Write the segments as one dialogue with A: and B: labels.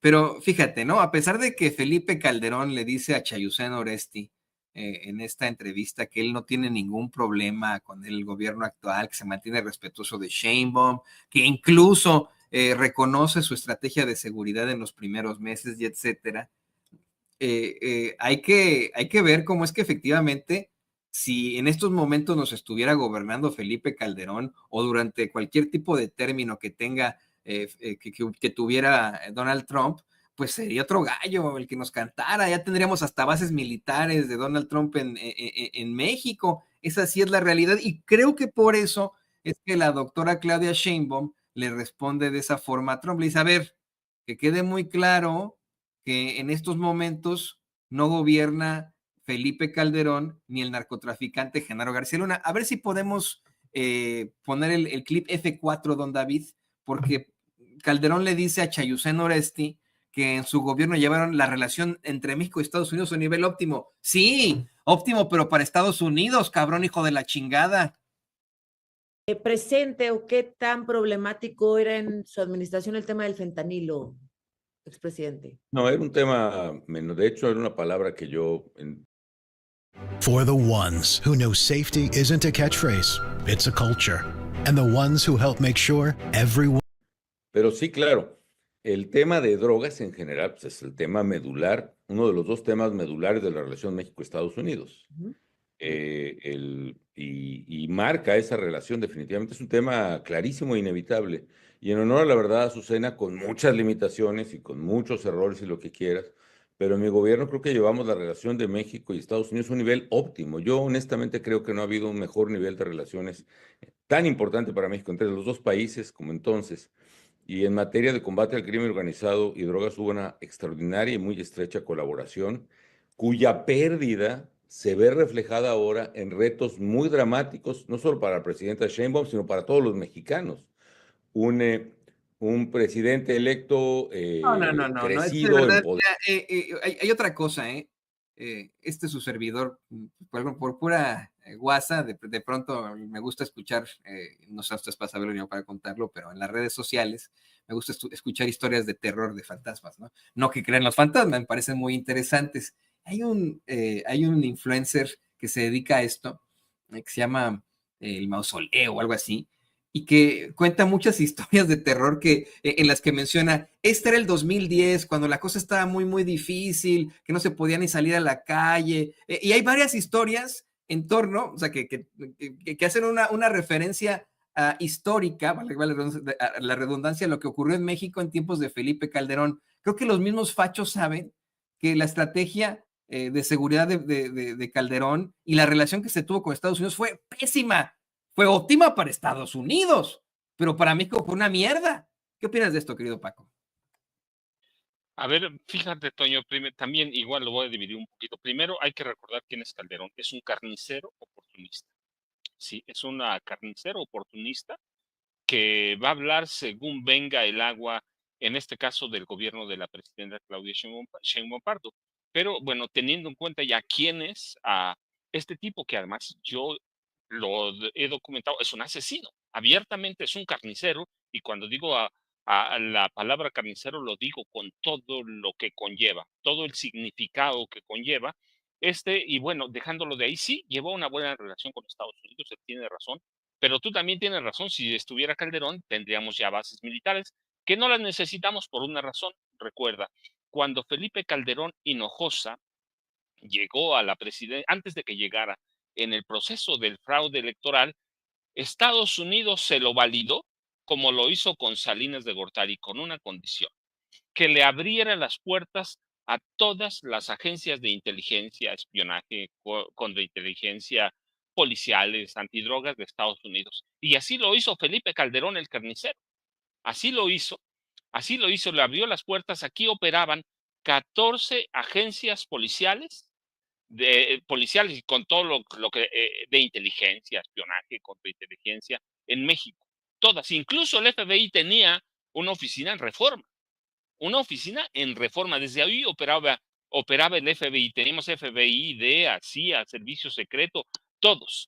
A: Pero fíjate, ¿no? A pesar de que Felipe Calderón le dice a Chayusén Oresti en esta entrevista que él no tiene ningún problema con el gobierno actual, que se mantiene respetuoso de Sheinbaum, que incluso reconoce su estrategia de seguridad en los primeros meses y etcétera. Hay que ver cómo es que efectivamente, si en estos momentos nos estuviera gobernando Felipe Calderón o durante cualquier tipo de término que tenga, que tuviera Donald Trump, pues sería otro gallo el que nos cantara. Ya tendríamos hasta bases militares de Donald Trump en México. Esa sí es la realidad. Y creo que por eso es que la doctora Claudia Sheinbaum le responde de esa forma a Trump. Le dice, a ver, que quede muy claro que en estos momentos no gobierna Felipe Calderón ni el narcotraficante Genaro García Luna. A ver si podemos poner el clip F4, don David, porque Calderón le dice a Chayusén Oresti que en su gobierno llevaron la relación entre México y Estados Unidos a un nivel óptimo. Sí, óptimo, pero para Estados Unidos, cabrón, hijo de la chingada.
B: Presente o qué tan problemático era en su administración el tema del fentanilo, expresidente.
C: No, era un tema menos. De hecho, era una palabra que yo...
D: For the ones who know safety isn't a catchphrase, it's a culture. And the ones who help make sure everyone...
C: Pero sí, claro, el tema de drogas en general pues es el tema medular, uno de los dos temas medulares de la relación México-Estados Unidos. Y marca esa relación definitivamente. Es un tema clarísimo e inevitable. Y en honor a la verdad, Azucena, con muchas limitaciones y con muchos errores y lo que quieras, pero en mi gobierno creo que llevamos la relación de México y Estados Unidos a un nivel óptimo. Yo honestamente creo que no ha habido un mejor nivel de relaciones tan importante para México entre los dos países como entonces. Y en materia de combate al crimen organizado y drogas hubo una extraordinaria y muy estrecha colaboración, cuya pérdida se ve reflejada ahora en retos muy dramáticos, no solo para la presidenta Sheinbaum, sino para todos los mexicanos. Un presidente electo
A: No, es que de
C: crecido,
A: verdad,
C: empoderado.
A: hay otra cosa, este su servidor, por pura guasa, de pronto me gusta escuchar, no sé, ustedes para saberlo ni para contarlo, pero en las redes sociales me gusta escuchar historias de terror de fantasmas, ¿no? No que crean los fantasmas, me parecen muy interesantes. Hay un influencer que se dedica a esto, que se llama El Mausoleo o algo así, y que cuenta muchas historias de terror en las que menciona, este era el 2010, cuando la cosa estaba muy, muy difícil, que no se podía ni salir a la calle, y hay varias historias en torno, o sea, que hacen una referencia histórica, vale la redundancia, lo que ocurrió en México en tiempos de Felipe Calderón. Creo que los mismos fachos saben que la estrategia de seguridad de Calderón y la relación que se tuvo con Estados Unidos fue pésima. Fue óptima para Estados Unidos, pero para México fue una mierda. ¿Qué opinas de esto, querido Paco?
E: A ver, fíjate, Toño, también igual lo voy a dividir un poquito. Primero hay que recordar quién es Calderón. Es un carnicero oportunista. Sí, es un carnicero oportunista que va a hablar según venga el agua, en este caso del gobierno de la presidenta Claudia Sheinbaum Pardo. Pero bueno, teniendo en cuenta ya quién es este tipo, que además yo lo he documentado, es un asesino, abiertamente es un carnicero, y cuando digo a la palabra carnicero lo digo con todo lo que conlleva, todo el significado que conlleva. Y bueno, dejándolo de ahí, sí, llevó una buena relación con Estados Unidos, él tiene razón, pero tú también tienes razón, si estuviera Calderón, tendríamos ya bases militares, que no las necesitamos por una razón. Recuerda, cuando Felipe Calderón Hinojosa llegó a la presidencia, antes de que llegara en el proceso del fraude electoral, Estados Unidos se lo validó como lo hizo con Salinas de Gortari, con una condición, que le abriera las puertas a todas las agencias de inteligencia, espionaje, contrainteligencia, policiales, antidrogas de Estados Unidos. Y así lo hizo Felipe Calderón el carnicero. Así lo hizo, le abrió las puertas. Aquí operaban 14 agencias policiales, policiales y con todo lo que de inteligencia, espionaje, contrainteligencia en México. Todas, incluso el FBI tenía una oficina en Reforma. Desde ahí operaba el FBI. Teníamos FBI, DEA, CIA, Servicio Secreto, todas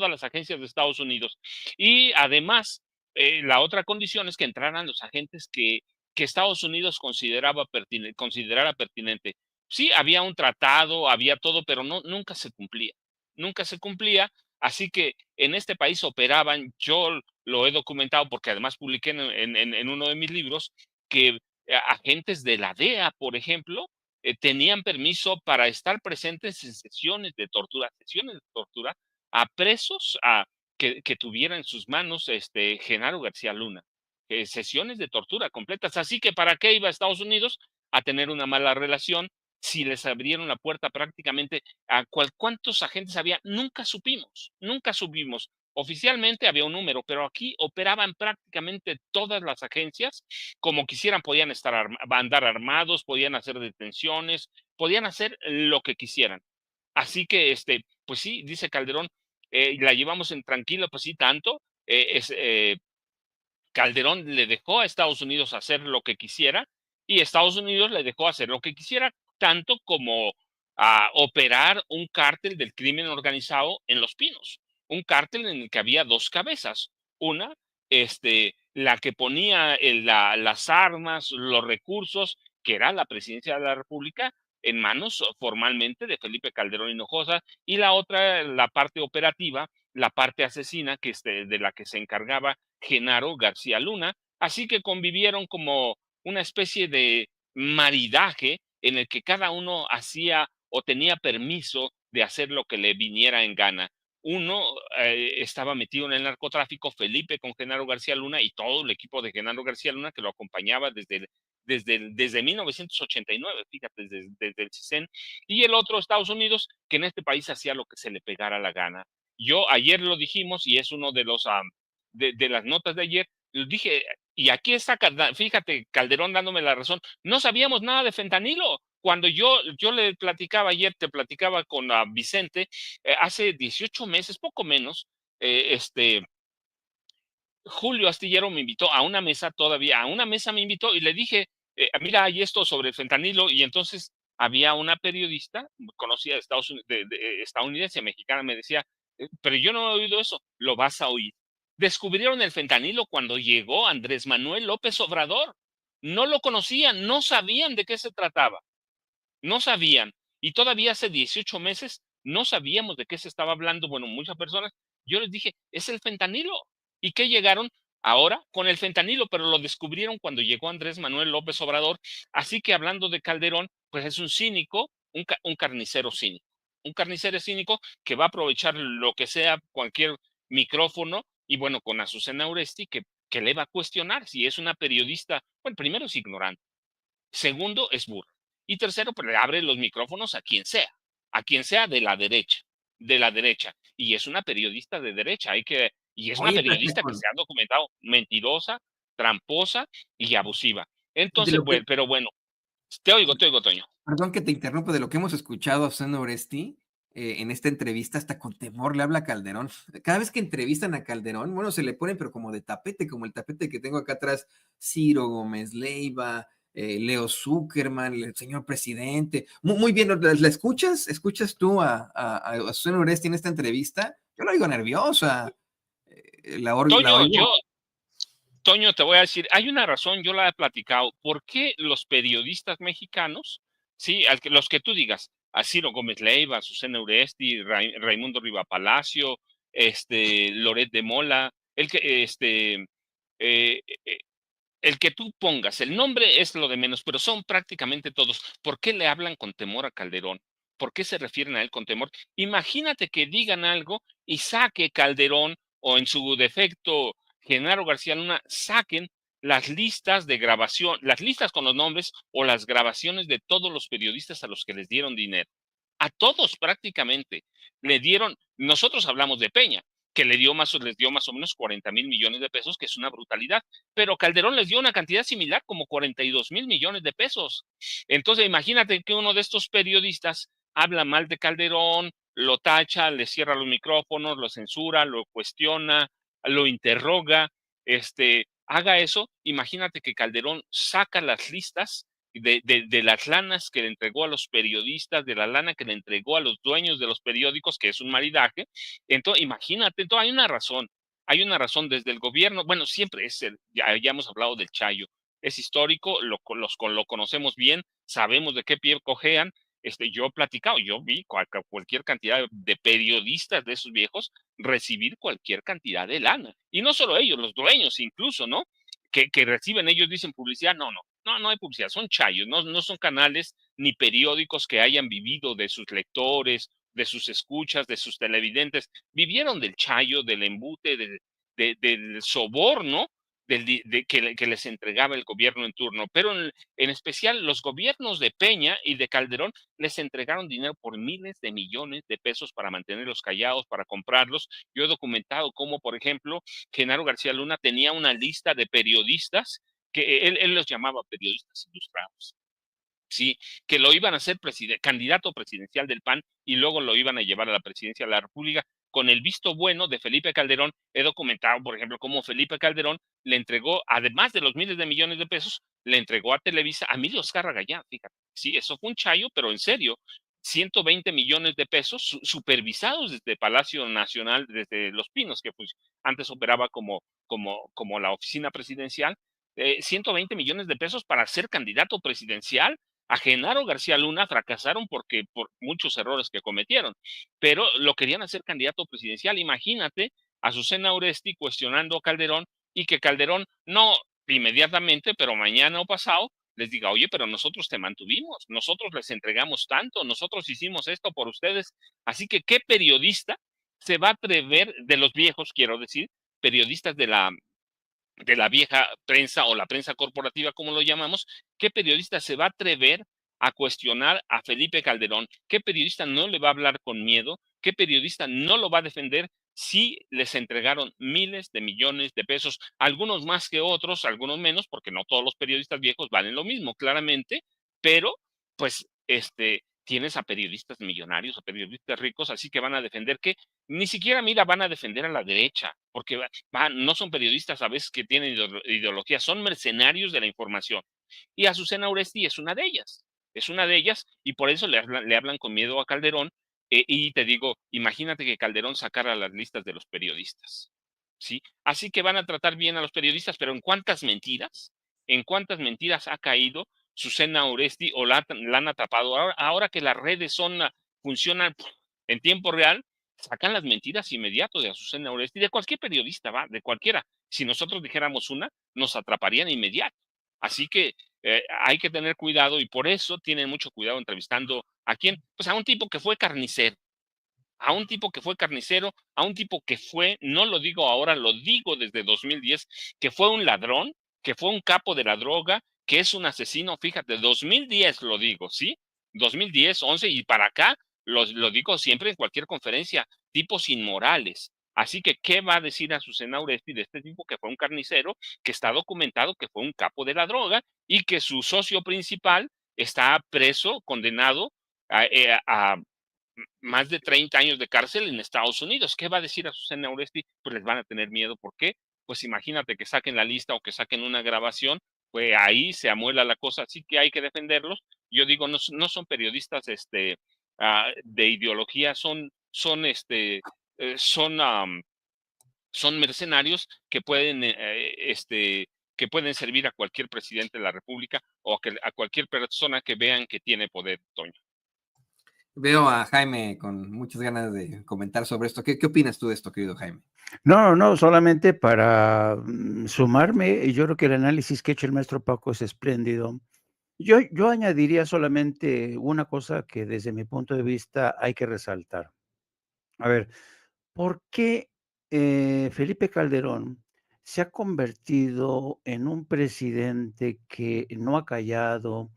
E: las agencias de Estados Unidos. Y además, la otra condición es que entraran los agentes que que Estados Unidos considerara pertinente. Sí, había un tratado, había todo, pero nunca se cumplía. Nunca se cumplía. Así que en este país operaban, yo lo he documentado porque además publiqué en uno de mis libros, que agentes de la DEA, por ejemplo, tenían permiso para estar presentes en sesiones de tortura a presos que tuviera en sus manos Genaro García Luna. Sesiones de tortura completas. Así que ¿para qué iba a Estados Unidos? A tener una mala relación si les abrieron la puerta prácticamente a cuántos agentes había. Nunca supimos. Oficialmente había un número, pero aquí operaban prácticamente todas las agencias como quisieran. Podían andar armados, podían hacer detenciones, podían hacer lo que quisieran. Así que, pues sí, dice Calderón, la llevamos en tranquilo, pues sí, tanto. Calderón le dejó a Estados Unidos hacer lo que quisiera y Estados Unidos le dejó hacer lo que quisiera, tanto como operar un cártel del crimen organizado en Los Pinos, un cártel en el que había dos cabezas, una, la que ponía las armas, los recursos, que era la presidencia de la República, en manos formalmente de Felipe Calderón Hinojosa, y la otra, la parte operativa, la parte asesina, de la que se encargaba Genaro García Luna. Así que convivieron como una especie de maridaje en el que cada uno hacía o tenía permiso de hacer lo que le viniera en gana. Uno estaba metido en el narcotráfico, Felipe con Genaro García Luna y todo el equipo de Genaro García Luna que lo acompañaba desde 1989, fíjate, desde el CISEN, y el otro, Estados Unidos, que en este país hacía lo que se le pegara la gana. Yo ayer lo dijimos y es uno de los de las notas de ayer, dije, y aquí está, fíjate, Calderón dándome la razón, no sabíamos nada de fentanilo. Cuando yo le platicaba ayer, te platicaba con Vicente, hace 18 meses, poco menos, Julio Astillero me invitó a una mesa me invitó y le dije, mira, hay esto sobre el fentanilo, y entonces había una periodista conocida de Estados Unidos, estadounidense, mexicana, me decía, pero yo no he oído eso, lo vas a oír. Descubrieron el fentanilo cuando llegó Andrés Manuel López Obrador. No lo conocían, no sabían de qué se trataba. No sabían. Y todavía hace 18 meses no sabíamos de qué se estaba hablando. Bueno, muchas personas, yo les dije, es el fentanilo. ¿Y qué llegaron? Ahora con el fentanilo, pero lo descubrieron cuando llegó Andrés Manuel López Obrador. Así que hablando de Calderón, pues es un cínico, un carnicero cínico. Un carnicero cínico que va a aprovechar lo que sea, cualquier micrófono, y bueno, con Azucena Oresti, que le va a cuestionar si es una periodista. Bueno, primero es ignorante. Segundo, es burro. Y tercero, pues le abre los micrófonos a quien sea de la derecha. Y es una periodista de derecha, y es una
A: Oye,
E: periodista que se ha documentado mentirosa, tramposa y abusiva.
A: de
E: Entonces,
A: lo que,
E: pero bueno, te oigo, Toño.
A: perdón que te interrumpa, de lo que hemos escuchado a Susana Oresti en esta entrevista, hasta con temor le habla a Calderón. Cada vez que entrevistan a Calderón, bueno, se le ponen, pero como de tapete, como el tapete que tengo acá atrás, Ciro Gómez Leiva, Leo Zuckerman, el señor presidente. Muy bien, ¿la escuchas? ¿Escuchas tú a Susana Oresti en esta entrevista? Yo la oigo nerviosa. La oigo.
E: Toño, te voy a decir, hay una razón, yo la he platicado. ¿Por qué los periodistas mexicanos, sí, los que tú digas, a Ciro Gómez Leiva, Susana Uresti, Raimundo Riva Palacio, Loret de Mola, eh, el que tú pongas, el nombre es lo de menos, pero son prácticamente todos. ¿Por qué le hablan con temor a Calderón? ¿Por qué se refieren a él con temor? Imagínate que digan algo y saque Calderón, o en su defecto Genaro García Luna, saquen las listas de grabación, las listas con los nombres o las grabaciones de todos los periodistas a los que les dieron dinero. A todos prácticamente le dieron. Nosotros hablamos de Peña, que les dio más o menos 40,000 millones de pesos, que es una brutalidad, pero Calderón les dio una cantidad similar, como 42,000 millones de pesos. Entonces imagínate que uno de estos periodistas habla mal de Calderón, lo tacha, le cierra los micrófonos, lo censura, lo cuestiona, lo interroga, haga eso. Imagínate que Calderón saca las listas de las lanas que le entregó a los periodistas, de la lana que le entregó a los dueños de los periódicos, que es un maridaje. Entonces, imagínate, entonces hay una razón desde el gobierno. Bueno, siempre ya hemos hablado del Chayo, es histórico, lo conocemos bien, sabemos de qué pie cojean. Yo he platicado, yo vi cualquier cantidad de periodistas de esos viejos recibir cualquier cantidad de lana. Y no solo ellos, los dueños incluso, ¿no? Que reciben, ellos dicen publicidad. No hay publicidad, son chayos, no son canales ni periódicos que hayan vivido de sus lectores, de sus escuchas, de sus televidentes. Vivieron del chayo, del embute, del soborno que les entregaba el gobierno en turno. Pero en especial los gobiernos de Peña y de Calderón les entregaron dinero por miles de millones de pesos para mantenerlos callados, para comprarlos. Yo he documentado cómo, por ejemplo, Genaro García Luna tenía una lista de periodistas que él los llamaba periodistas ilustrados. Sí, que lo iban a hacer candidato presidencial del PAN y luego lo iban a llevar a la presidencia de la República. Con el visto bueno de Felipe Calderón, he documentado, por ejemplo, cómo Felipe Calderón le entregó, además de los miles de millones de pesos, le entregó a Televisa a Emilio Azcárraga Gallá, fíjate. Sí, eso fue un chayo, pero en serio, 120 millones de pesos supervisados desde Palacio Nacional, desde Los Pinos, que pues antes operaba como la oficina presidencial, 120 millones de pesos para ser candidato presidencial. A Genaro García Luna fracasaron por muchos errores que cometieron, pero lo querían hacer candidato presidencial. Imagínate a Azucena Oresti cuestionando a Calderón y que Calderón no inmediatamente, pero mañana o pasado, les diga, oye, pero nosotros te mantuvimos, nosotros les entregamos tanto, nosotros hicimos esto por ustedes. Así que, ¿qué periodista se va a atrever, de los viejos, quiero decir, periodistas de la vieja prensa o la prensa corporativa, como lo llamamos, qué periodista se va a atrever a cuestionar a Felipe Calderón? ¿Qué periodista no le va a hablar con miedo? ¿Qué periodista no lo va a defender si les entregaron miles de millones de pesos? Algunos más que otros, algunos menos, porque no todos los periodistas viejos valen lo mismo, claramente, pero pues tienes a periodistas millonarios, a periodistas ricos, así que van a defender que ni siquiera, mira, van a defender a la derecha, porque no son periodistas a veces que tienen ideología, son mercenarios de la información. Y Azucena Oresti es una de ellas, y por eso le hablan con miedo a Calderón. Y te digo, imagínate que Calderón sacara las listas de los periodistas, ¿sí? Así que van a tratar bien a los periodistas, pero ¿en cuántas mentiras ha caído Azucena Oresti o la han atrapado? Ahora que las redes funcionan en tiempo real, sacan las mentiras inmediato de Azucena Oresti, de cualquier periodista, de cualquiera. Si nosotros dijéramos una, nos atraparían inmediato. Así que hay que tener cuidado, y por eso tienen mucho cuidado entrevistando a quién, pues a un tipo que fue carnicero, a un tipo que fue, no lo digo ahora, lo digo desde 2010, que fue un ladrón, que fue un capo de la droga, que es un asesino. Fíjate, 2010 lo digo, ¿sí? 2010, 11 y para acá, lo digo siempre en cualquier conferencia, tipos inmorales. Así que, ¿qué va a decir Azucena Oresti de este tipo que fue un carnicero, que está documentado que fue un capo de la droga y que su socio principal está preso, condenado a más de 30 años de cárcel en Estados Unidos? ¿Qué va a decir Azucena Oresti? Pues les van a tener miedo. ¿Por qué? Pues imagínate que saquen la lista o que saquen una grabación, pues ahí se amuela la cosa, así que hay que defenderlos. Yo digo, no son periodistas de ideología, son mercenarios que pueden servir a cualquier presidente de la República o a cualquier persona que vean que tiene poder, Toño.
A: Veo a Jaime con muchas ganas de comentar sobre esto. ¿Qué opinas tú de esto, querido Jaime?
F: No, solamente para sumarme, y yo creo que el análisis que ha hecho el maestro Paco es espléndido. Yo añadiría solamente una cosa que desde mi punto de vista hay que resaltar. A ver, ¿por qué Felipe Calderón se ha convertido en un presidente que no ha callado,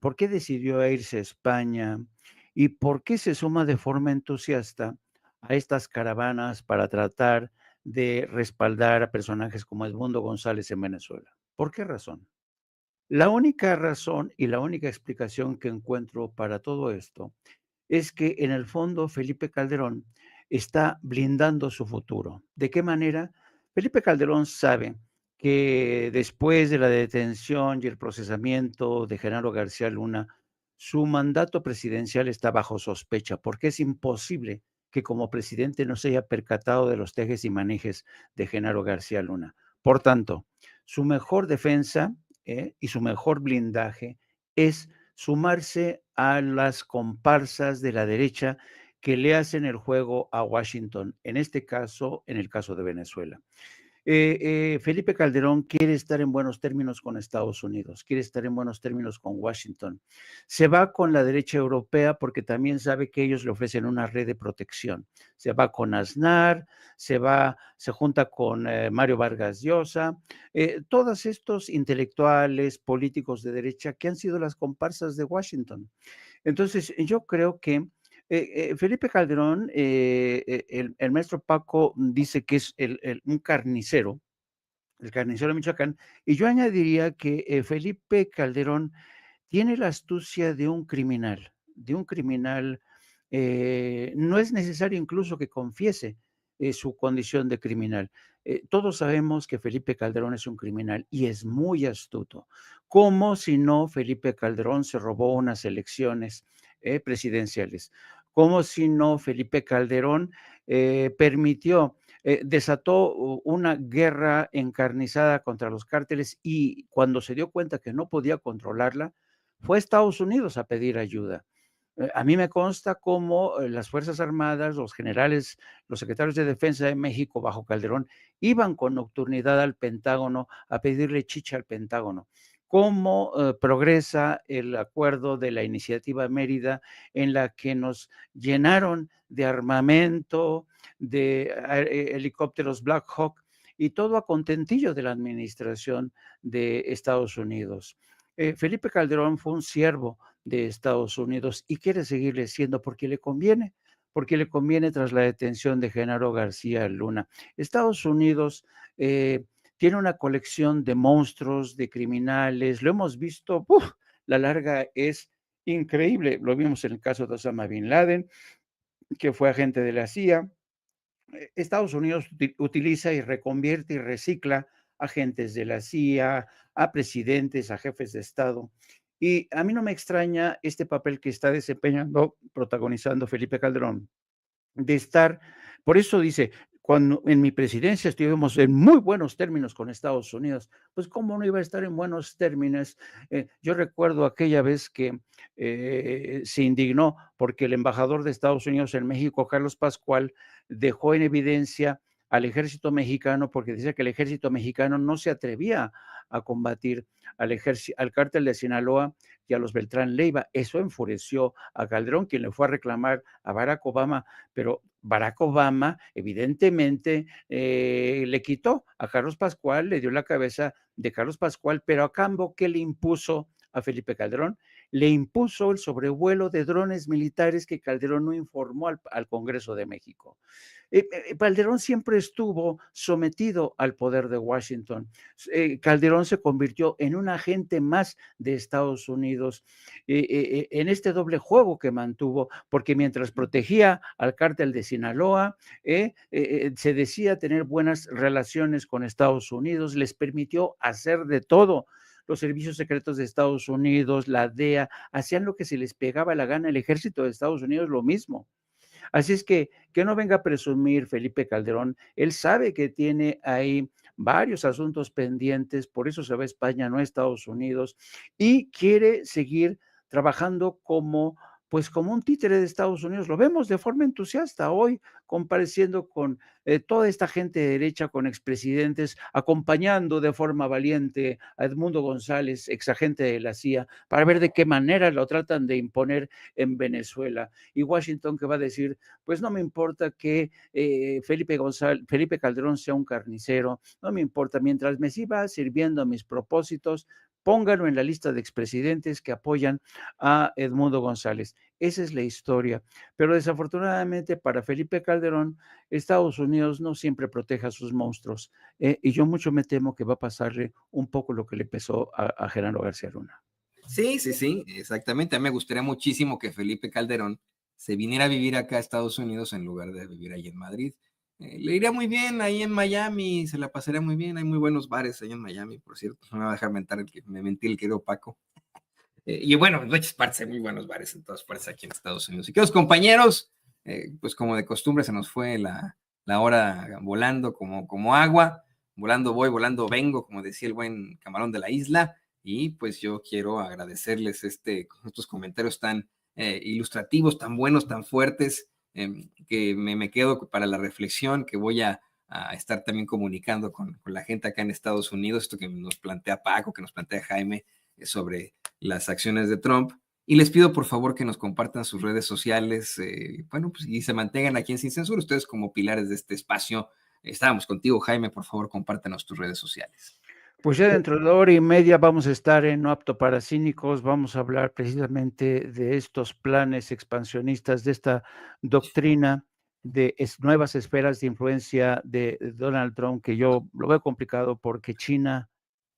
F: por qué decidió irse a España y por qué se suma de forma entusiasta a estas caravanas para tratar de respaldar a personajes como Edmundo González en Venezuela? ¿Por qué razón? La única razón y la única explicación que encuentro para todo esto es que en el fondo Felipe Calderón está blindando su futuro. ¿De qué manera? Felipe Calderón sabe que después de la detención y el procesamiento de Genaro García Luna, su mandato presidencial está bajo sospecha, porque es imposible que como presidente no se haya percatado de los tejes y manejes de Genaro García Luna. Por tanto, su mejor defensa y su mejor blindaje es sumarse a las comparsas de la derecha que le hacen el juego a Washington, en este caso, en el caso de Venezuela. Felipe Calderón quiere estar en buenos términos con Estados Unidos, quiere estar en buenos términos con Washington. Se va con la derecha europea porque también sabe que ellos le ofrecen una red de protección. Se va con Aznar, se junta con Mario Vargas Llosa, todos estos intelectuales, políticos de derecha que han sido las comparsas de Washington. Entonces, yo creo que Felipe Calderón, el maestro Paco dice que es un carnicero, el carnicero de Michoacán, y yo añadiría que Felipe Calderón tiene la astucia de un criminal, no es necesario incluso que confiese su condición de criminal. Todos sabemos que Felipe Calderón es un criminal y es muy astuto. ¿Cómo si no Felipe Calderón se robó unas elecciones presidenciales? ¿Cómo si no Felipe Calderón desató una guerra encarnizada contra los cárteles y cuando se dio cuenta que no podía controlarla, fue a Estados Unidos a pedir ayuda? A mí me consta cómo las Fuerzas Armadas, los generales, los secretarios de Defensa de México bajo Calderón iban con nocturnidad al Pentágono a pedirle chicha al Pentágono. Cómo progresa el acuerdo de la iniciativa Mérida en la que nos llenaron de armamento, de helicópteros Black Hawk y todo a contentillo de la administración de Estados Unidos. Felipe Calderón fue un siervo de Estados Unidos y quiere seguirle siendo porque le conviene tras la detención de Genaro García Luna. Estados Unidos tiene una colección de monstruos, de criminales, lo hemos visto, la larga es increíble, lo vimos en el caso de Osama Bin Laden, que fue agente de la CIA. Estados Unidos utiliza y reconvierte y recicla agentes de la CIA, a presidentes, a jefes de Estado. Y a mí no me extraña este papel que está protagonizando Felipe Calderón, de estar, por eso dice, cuando en mi presidencia estuvimos en muy buenos términos con Estados Unidos, pues cómo no iba a estar en buenos términos. Yo recuerdo aquella vez que se indignó porque el embajador de Estados Unidos en México, Carlos Pascual, dejó en evidencia al ejército mexicano porque decía que el ejército mexicano no se atrevía a combatir al cártel de Sinaloa y a los Beltrán Leiva. Eso enfureció a Calderón, quien le fue a reclamar a Barack Obama, pero Barack Obama evidentemente le quitó a Carlos Pascual, le dio la cabeza de Carlos Pascual, pero a cambio, ¿qué le impuso a Felipe Calderón? Le impuso el sobrevuelo de drones militares que Calderón no informó al Congreso de México. Calderón siempre estuvo sometido al poder de Washington. Calderón se convirtió en un agente más de Estados Unidos en este doble juego que mantuvo, porque mientras protegía al cártel de Sinaloa, se decía tener buenas relaciones con Estados Unidos, les permitió hacer de todo. Los servicios secretos de Estados Unidos, la DEA, hacían lo que se les pegaba la gana, el ejército de Estados Unidos lo mismo. Así es que no venga a presumir Felipe Calderón, él sabe que tiene ahí varios asuntos pendientes, por eso se va a España, no a Estados Unidos, y quiere seguir trabajando como un títere de Estados Unidos. Lo vemos de forma entusiasta hoy, compareciendo con toda esta gente de derecha, con expresidentes, acompañando de forma valiente a Edmundo González, exagente de la CIA, para ver de qué manera lo tratan de imponer en Venezuela. Y Washington, que va a decir, pues no me importa que Felipe Calderón sea un carnicero, no me importa, mientras me siga sirviendo a mis propósitos, pónganlo en la lista de expresidentes que apoyan a Edmundo González. Esa es la historia. Pero desafortunadamente para Felipe Calderón, Estados Unidos no siempre protege a sus monstruos. Y yo mucho me temo que va a pasarle un poco lo que le pasó a Genaro García Luna.
A: Sí, exactamente. A mí me gustaría muchísimo que Felipe Calderón se viniera a vivir acá a Estados Unidos en lugar de vivir ahí en Madrid. Le iría muy bien ahí en Miami, se la pasaría muy bien, hay muy buenos bares ahí en Miami, por cierto, no me va a dejar mentir el querido Paco. Y bueno, en muchas partes hay muy buenos bares en todas partes aquí en Estados Unidos. Y queridos compañeros, pues como de costumbre se nos fue la hora volando como agua. volando voy, volando vengo, como decía el buen Camarón de la Isla, y pues yo quiero agradecerles estos comentarios tan ilustrativos, tan buenos, tan fuertes, que me quedo para la reflexión, que voy a estar también comunicando con la gente acá en Estados Unidos, esto que nos plantea Paco, que nos plantea Jaime, sobre las acciones de Trump. Y les pido por favor que nos compartan sus redes sociales, bueno, pues y se mantengan aquí en Sin Censura, ustedes como pilares de este espacio. Estábamos contigo, Jaime, por favor, compártanos tus redes sociales.
F: Pues ya dentro de hora y media vamos a estar en No Apto para Cínicos, vamos a hablar precisamente de estos planes expansionistas, de esta doctrina de nuevas esferas de influencia de Donald Trump, que yo lo veo complicado porque China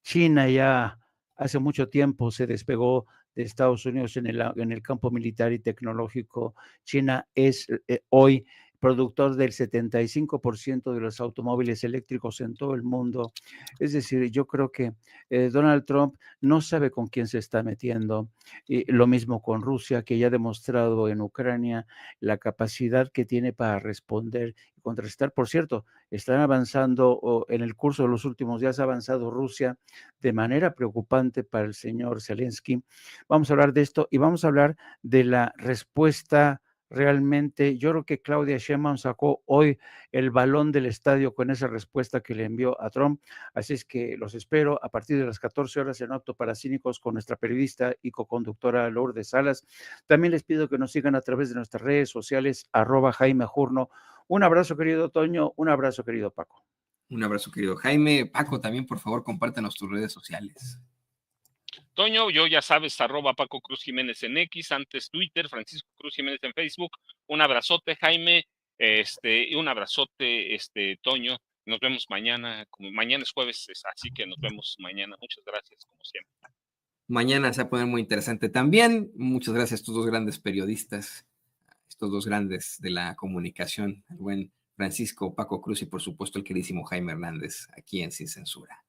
F: ya hace mucho tiempo se despegó de Estados Unidos en el campo militar y tecnológico. China es hoy productor del 75% de los automóviles eléctricos en todo el mundo. Es decir, yo creo que Donald Trump no sabe con quién se está metiendo. Y lo mismo con Rusia, que ya ha demostrado en Ucrania la capacidad que tiene para responder y contrarrestar. Por cierto, están avanzando, en el curso de los últimos días ha avanzado Rusia de manera preocupante para el señor Zelensky. Vamos a hablar de esto y vamos a hablar de la respuesta. Realmente, yo creo que Claudia Sheinbaum sacó hoy el balón del estadio con esa respuesta que le envió a Trump. Así es que los espero a partir de las 14 horas en Apto para Cínicos con nuestra periodista y coconductora Lourdes Salas. También les pido que nos sigan a través de nuestras redes sociales, @Jaime Ajurno. Un abrazo, querido Toño. Un abrazo, querido Paco.
A: Un abrazo, querido Jaime. Paco, también, por favor, compártanos tus redes sociales.
E: Toño, yo ya sabes, @Paco Cruz Jiménez en X, antes Twitter, Francisco Cruz Jiménez en Facebook. Un abrazote, Jaime, y un abrazote, Toño. Nos vemos mañana, como mañana es jueves, así que nos vemos mañana. Muchas gracias, como siempre.
A: Mañana se va a poner muy interesante también. Muchas gracias a estos dos grandes periodistas, estos dos grandes de la comunicación, el buen Francisco Paco Cruz y por supuesto el queridísimo Jaime Hernández, aquí en Sin Censura.